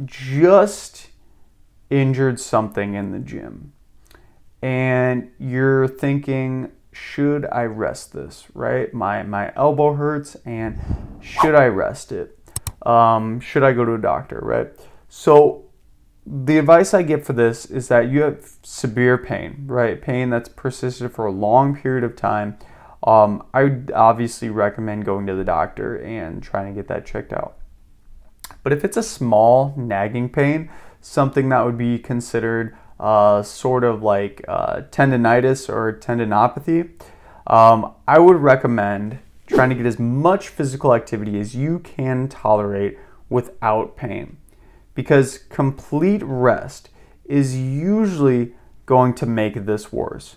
just injured something in the gym and you're thinking, should I rest this, right? My elbow hurts and should I rest it? Should I go to a doctor, right? So the advice I give for this is that you have severe pain, right? Pain that's persisted for a long period of time. I would obviously recommend going to the doctor and trying to get that checked out. But if it's a small nagging pain, something that would be considered sort of like tendonitis or tendinopathy, I would recommend trying to get as much physical activity as you can tolerate without pain. Because complete rest is usually going to make this worse.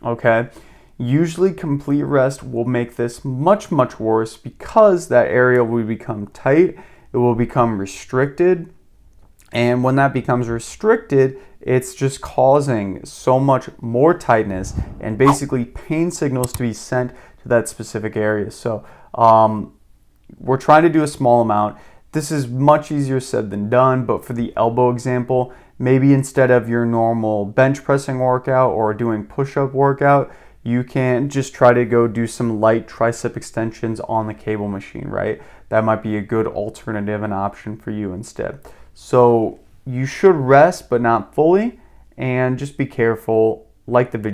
Okay? Usually complete rest will make this much, much worse because that area will become tight, it will become restricted, and when that becomes restricted, it's just causing so much more tightness and basically pain signals to be sent to that specific area. So we're trying to do a small amount. This is much easier said than done, but for the elbow example, maybe instead of your normal bench pressing workout or doing push-up workout, you can just try to go do some light tricep extensions on the cable machine, right? That might be a good alternative and option for you instead. So you should rest, but not fully, and just be careful. Like the video.